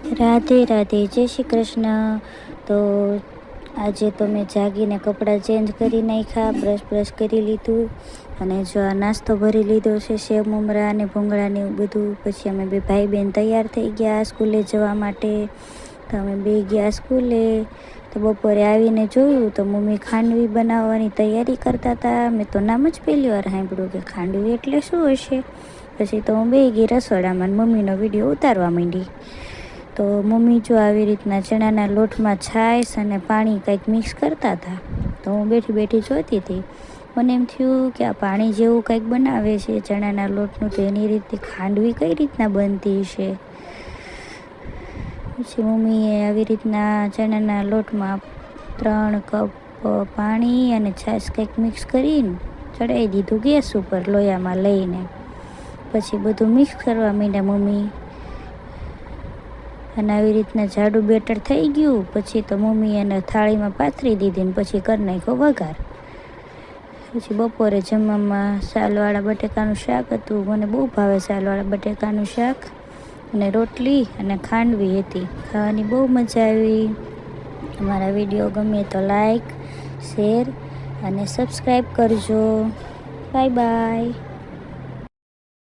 રાધે રાધે, જય શ્રી કૃષ્ણ। તો આજે તો મેં જાગીને કપડાં ચેન્જ કરી નાખ્યા, બ્રશ કરી લીધું અને જો આ નાસ્તો ભરી લીધો છે, સેવ મમરા અને ભૂંગળાને એવું બધું। પછી અમે બે ભાઈ બહેન તૈયાર થઈ ગયા સ્કૂલે જવા માટે। તો અમે બે ગયા સ્કૂલે। તો બપોરે આવીને જોયું તો મમ્મી ખાંડવી બનાવવાની તૈયારી કરતા હતા। મેં તો નામ જ પહેલી વાર સાંભળ્યું કે ખાંડવી એટલે શું હશે। પછી તો હું બે ગઈ રસોડામાં, મમ્મીનો વિડીયો ઉતારવા માંડી। તો મમ્મી જો આવી રીતના ચણાના લોટમાં છાશ અને પાણી કંઈક મિક્સ કરતા હતા। તો હું બેઠી બેઠી જોતી હતી। મને એમ થયું કે આ પાણી જેવું કંઈક બનાવે છે ચણાના લોટનું, તો એની રીતે ખાંડવી કઈ રીતના બનતી હશે। પછી મમ્મીએ આવી રીતના ચણાના લોટમાં 3 કપ પાણી અને છાશ કંઈક મિક્સ કરીને ચડાવી દીધું ગેસ ઉપર લોયામાં લઈને। પછી બધું મિક્સ કરવા માંડ્યા મમ્મી, અને આવી રીતના જાડું બેટર થઈ ગયું। પછી તો મમ્મી એને થાળીમાં પાથરી દીધી ને પછી કરી નાખ્યો વઘાર। પછી બપોરે જમવામાં સાલવાળા બટેકાનું શાક હતું, મને બહુ ભાવે સાલવાળા બટેકાનું શાક, અને રોટલી અને ખાંડવી હતી। ખાવાની બહુ મજા આવી। અમારા વિડીયો ગમે તો લાઈક, શેર અને સબસ્ક્રાઈબ કરજો। Bye bye.